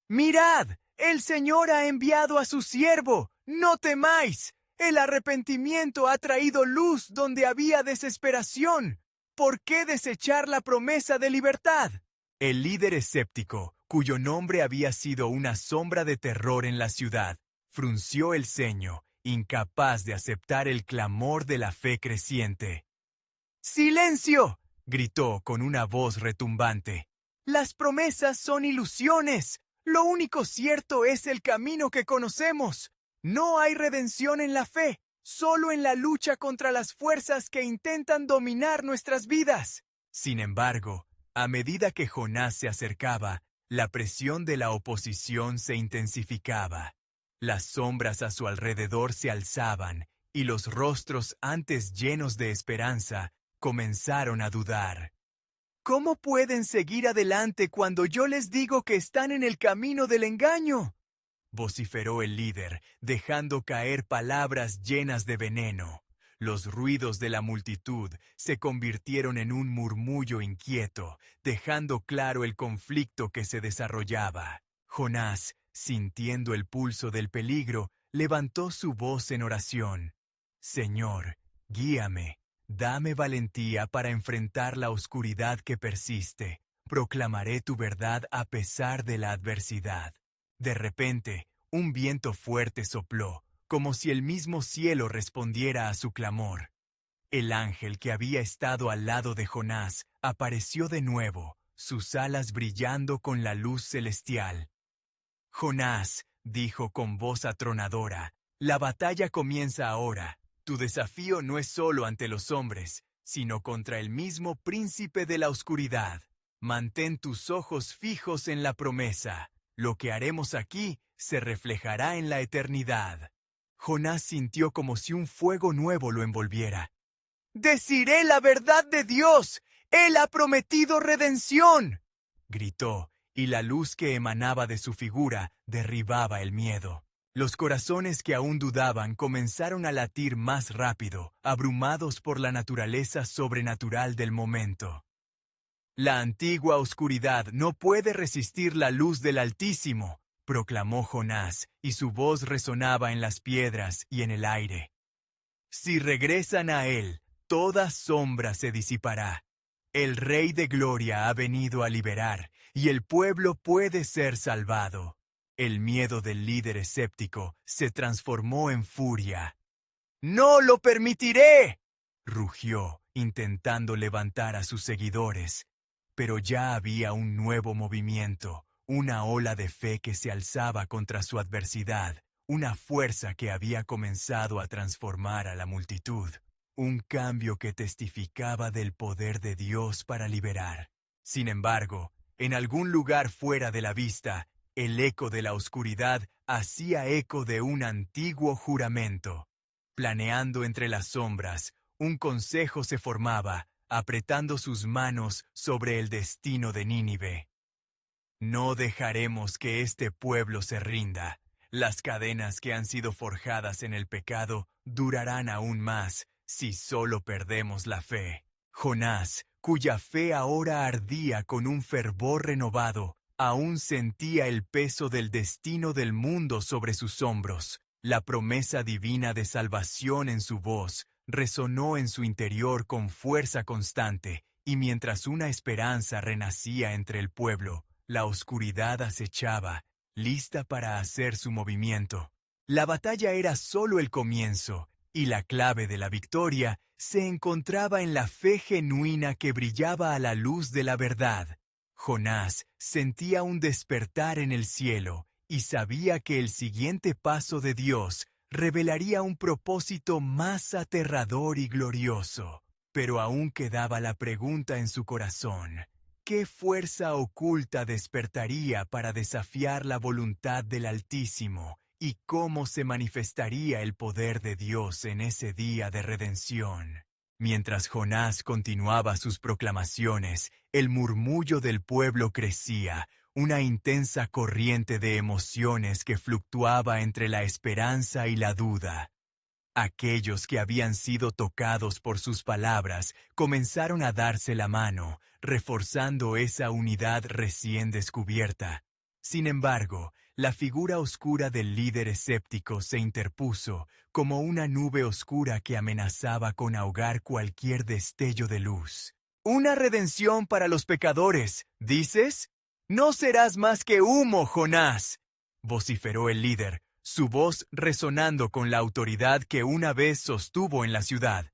«Mirad, el Señor ha enviado a su siervo, no temáis. El arrepentimiento ha traído luz donde había desesperación. ¿Por qué desechar la promesa de libertad?». El líder escéptico, cuyo nombre había sido una sombra de terror en la ciudad, frunció el ceño, incapaz de aceptar el clamor de la fe creciente. «¡Silencio!», gritó con una voz retumbante. «Las promesas son ilusiones. Lo único cierto es el camino que conocemos. No hay redención en la fe, solo en la lucha contra las fuerzas que intentan dominar nuestras vidas. Sin embargo, a medida que Jonás se acercaba, la presión de la oposición se intensificaba. Las sombras a su alrededor se alzaban, y los rostros antes llenos de esperanza comenzaron a dudar. ¿Cómo pueden seguir adelante cuando yo les digo que están en el camino del engaño?, vociferó el líder, dejando caer palabras llenas de veneno. Los ruidos de la multitud se convirtieron en un murmullo inquieto, dejando claro el conflicto que se desarrollaba. Jonás, sintiendo el pulso del peligro, levantó su voz en oración. Señor, guíame, dame valentía para enfrentar la oscuridad que persiste. Proclamaré tu verdad a pesar de la adversidad. De repente, un viento fuerte sopló, como si el mismo cielo respondiera a su clamor. El ángel que había estado al lado de Jonás apareció de nuevo, sus alas brillando con la luz celestial. Jonás, dijo con voz atronadora, la batalla comienza ahora. Tu desafío no es solo ante los hombres, sino contra el mismo príncipe de la oscuridad. Mantén tus ojos fijos en la promesa. Lo que haremos aquí se reflejará en la eternidad. Jonás sintió como si un fuego nuevo lo envolviera. ¡Deciré la verdad de Dios! ¡Él ha prometido redención!, gritó, y la luz que emanaba de su figura derribaba el miedo. Los corazones que aún dudaban comenzaron a latir más rápido, abrumados por la naturaleza sobrenatural del momento. La antigua oscuridad no puede resistir la luz del Altísimo, proclamó Jonás, y su voz resonaba en las piedras y en el aire. Si regresan a él, toda sombra se disipará. El Rey de Gloria ha venido a liberar, y el pueblo puede ser salvado. El miedo del líder escéptico se transformó en furia. ¡No lo permitiré!, rugió, intentando levantar a sus seguidores. Pero ya había un nuevo movimiento, una ola de fe que se alzaba contra su adversidad, una fuerza que había comenzado a transformar a la multitud, un cambio que testificaba del poder de Dios para liberar. Sin embargo, en algún lugar fuera de la vista, el eco de la oscuridad hacía eco de un antiguo juramento. Planeando entre las sombras, un consejo se formaba, apretando sus manos sobre el destino de Nínive. No dejaremos que este pueblo se rinda. Las cadenas que han sido forjadas en el pecado durarán aún más si solo perdemos la fe. Jonás, cuya fe ahora ardía con un fervor renovado, aún sentía el peso del destino del mundo sobre sus hombros. La promesa divina de salvación en su voz resonó en su interior con fuerza constante, y mientras una esperanza renacía entre el pueblo, la oscuridad acechaba, lista para hacer su movimiento. La batalla era solo el comienzo, y la clave de la victoria se encontraba en la fe genuina que brillaba a la luz de la verdad. Jonás sentía un despertar en el cielo, y sabía que el siguiente paso de Dios revelaría un propósito más aterrador y glorioso. Pero aún quedaba la pregunta en su corazón: ¿qué fuerza oculta despertaría para desafiar la voluntad del Altísimo? ¿Y cómo se manifestaría el poder de Dios en ese día de redención? Mientras Jonás continuaba sus proclamaciones, el murmullo del pueblo crecía, una intensa corriente de emociones que fluctuaba entre la esperanza y la duda. Aquellos que habían sido tocados por sus palabras comenzaron a darse la mano, reforzando esa unidad recién descubierta. Sin embargo, la figura oscura del líder escéptico se interpuso, como una nube oscura que amenazaba con ahogar cualquier destello de luz. «¿Una redención para los pecadores, dices? No serás más que humo, Jonás», vociferó el líder, su voz resonando con la autoridad que una vez sostuvo en la ciudad.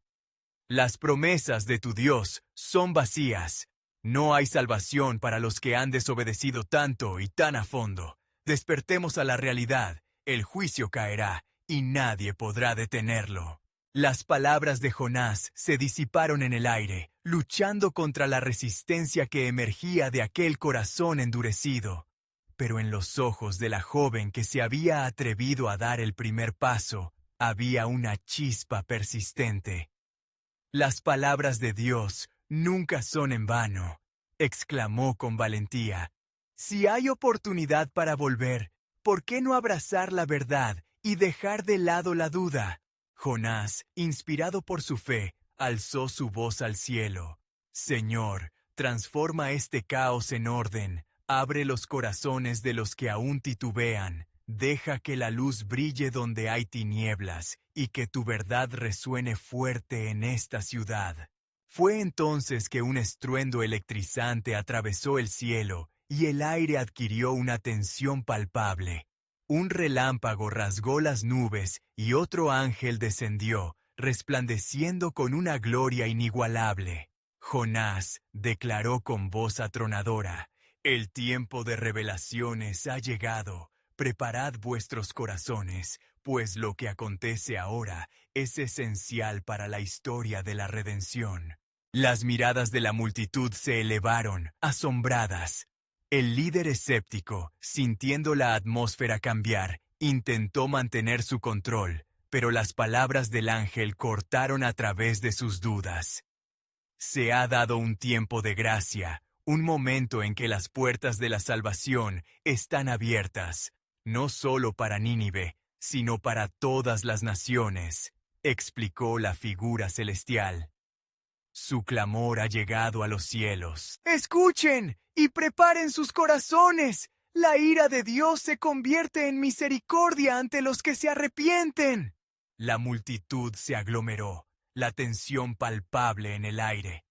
«Las promesas de tu Dios son vacías. No hay salvación para los que han desobedecido tanto y tan a fondo. Despertemos a la realidad, el juicio caerá, y nadie podrá detenerlo. Las palabras de Jonás se disiparon en el aire, luchando contra la resistencia que emergía de aquel corazón endurecido. Pero en los ojos de la joven que se había atrevido a dar el primer paso, había una chispa persistente. Las palabras de Dios nunca son en vano, exclamó con valentía. Si hay oportunidad para volver, ¿por qué no abrazar la verdad y dejar de lado la duda? Jonás, inspirado por su fe, alzó su voz al cielo. Señor, transforma este caos en orden, abre los corazones de los que aún titubean. Deja que la luz brille donde hay tinieblas, y que tu verdad resuene fuerte en esta ciudad. Fue entonces que un estruendo electrizante atravesó el cielo, y el aire adquirió una tensión palpable. Un relámpago rasgó las nubes, y otro ángel descendió, resplandeciendo con una gloria inigualable. Jonás declaró con voz atronadora: «El tiempo de revelaciones ha llegado. Preparad vuestros corazones, pues lo que acontece ahora es esencial para la historia de la redención». Las miradas de la multitud se elevaron, asombradas. El líder escéptico, sintiendo la atmósfera cambiar, intentó mantener su control, pero las palabras del ángel cortaron a través de sus dudas. Se ha dado un tiempo de gracia, un momento en que las puertas de la salvación están abiertas, no solo para Nínive, sino para todas las naciones, explicó la figura celestial. Su clamor ha llegado a los cielos. ¡Escuchen y preparen sus corazones! La ira de Dios se convierte en misericordia ante los que se arrepienten. La multitud se aglomeró, la tensión palpable en el aire.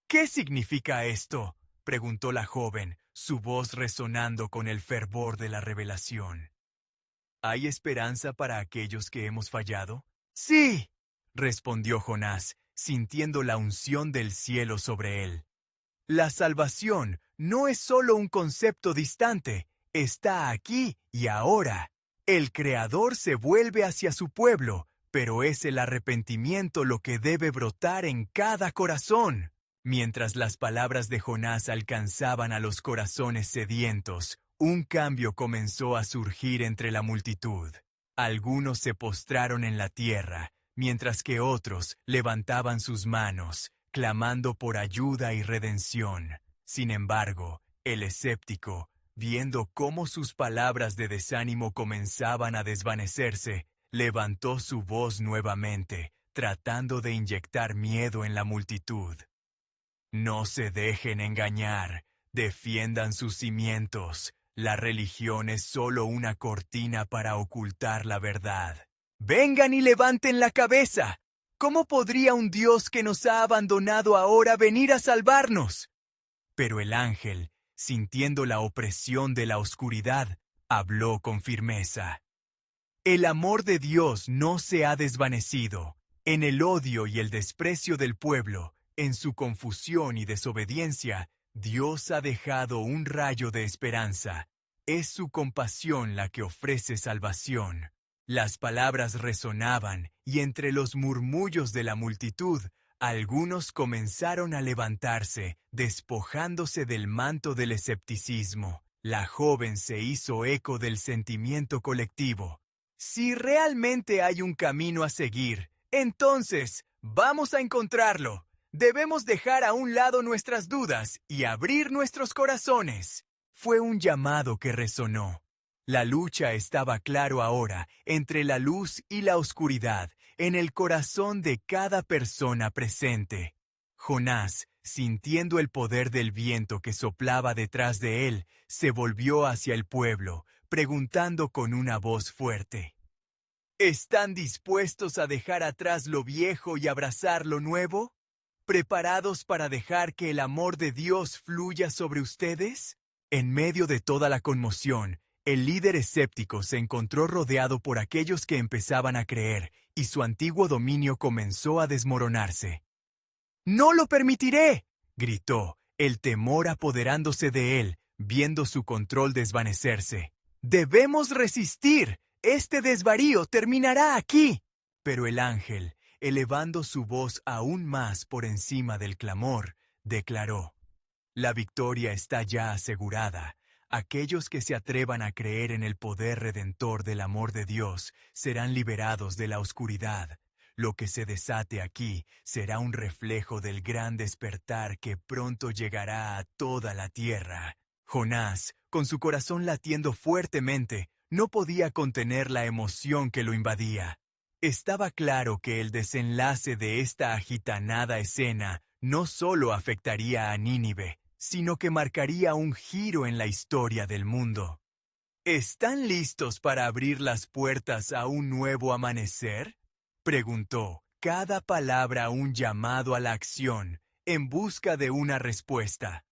¿Qué significa esto?, preguntó la joven, su voz resonando con el fervor de la revelación. ¿Hay esperanza para aquellos que hemos fallado? Sí, respondió Jonás, sintiendo la unción del cielo sobre él. La salvación no es solo un concepto distante, está aquí y ahora. El Creador se vuelve hacia su pueblo, pero es el arrepentimiento lo que debe brotar en cada corazón. Mientras las palabras de Jonás alcanzaban a los corazones sedientos, un cambio comenzó a surgir entre la multitud. Algunos se postraron en la tierra, mientras que otros levantaban sus manos, clamando por ayuda y redención. Sin embargo, el escéptico, viendo cómo sus palabras de desánimo comenzaban a desvanecerse, levantó su voz nuevamente, tratando de inyectar miedo en la multitud. No se dejen engañar, defiendan sus cimientos. La religión es solo una cortina para ocultar la verdad. ¡Vengan y levanten la cabeza! ¿Cómo podría un Dios que nos ha abandonado ahora venir a salvarnos? Pero el ángel, sintiendo la opresión de la oscuridad, habló con firmeza. El amor de Dios no se ha desvanecido. En el odio y el desprecio del pueblo, en su confusión y desobediencia, Dios ha dejado un rayo de esperanza. Es su compasión la que ofrece salvación. Las palabras resonaban, y entre los murmullos de la multitud, algunos comenzaron a levantarse, despojándose del manto del escepticismo. La joven se hizo eco del sentimiento colectivo. Si realmente hay un camino a seguir, entonces vamos a encontrarlo. Debemos dejar a un lado nuestras dudas y abrir nuestros corazones. Fue un llamado que resonó. La lucha estaba claro ahora entre la luz y la oscuridad, en el corazón de cada persona presente. Jonás, sintiendo el poder del viento que soplaba detrás de él, se volvió hacia el pueblo, preguntando con una voz fuerte: ¿están dispuestos a dejar atrás lo viejo y abrazar lo nuevo? ¿Preparados para dejar que el amor de Dios fluya sobre ustedes? En medio de toda la conmoción, el líder escéptico se encontró rodeado por aquellos que empezaban a creer, y su antiguo dominio comenzó a desmoronarse. «¡No lo permitiré!», gritó, el temor apoderándose de él, viendo su control desvanecerse. ¡Debemos resistir! ¡Este desvarío terminará aquí! Pero el ángel, elevando su voz aún más por encima del clamor, declaró: La victoria está ya asegurada. Aquellos que se atrevan a creer en el poder redentor del amor de Dios serán liberados de la oscuridad. Lo que se desate aquí será un reflejo del gran despertar que pronto llegará a toda la tierra. Jonás, con su corazón latiendo fuertemente, no podía contener la emoción que lo invadía. Estaba claro que el desenlace de esta agitanada escena no solo afectaría a Nínive, sino que marcaría un giro en la historia del mundo. ¿Están listos para abrir las puertas a un nuevo amanecer?, preguntó, cada palabra un llamado a la acción, en busca de una respuesta.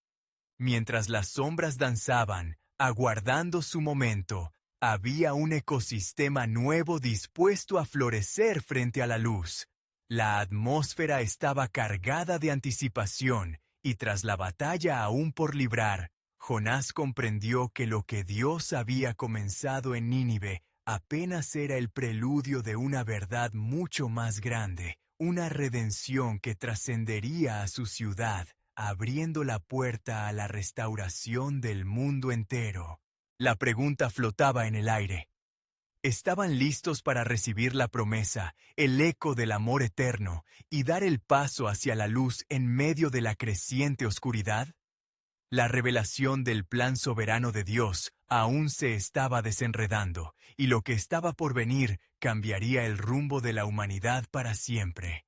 Mientras las sombras danzaban, aguardando su momento, había un ecosistema nuevo dispuesto a florecer frente a la luz. La atmósfera estaba cargada de anticipación, y tras la batalla aún por librar, Jonás comprendió que lo que Dios había comenzado en Nínive apenas era el preludio de una verdad mucho más grande, una redención que trascendería a su ciudad, abriendo la puerta a la restauración del mundo entero. La pregunta flotaba en el aire. ¿Estaban listos para recibir la promesa, el eco del amor eterno, y dar el paso hacia la luz en medio de la creciente oscuridad? La revelación del plan soberano de Dios aún se estaba desenredando, y lo que estaba por venir cambiaría el rumbo de la humanidad para siempre.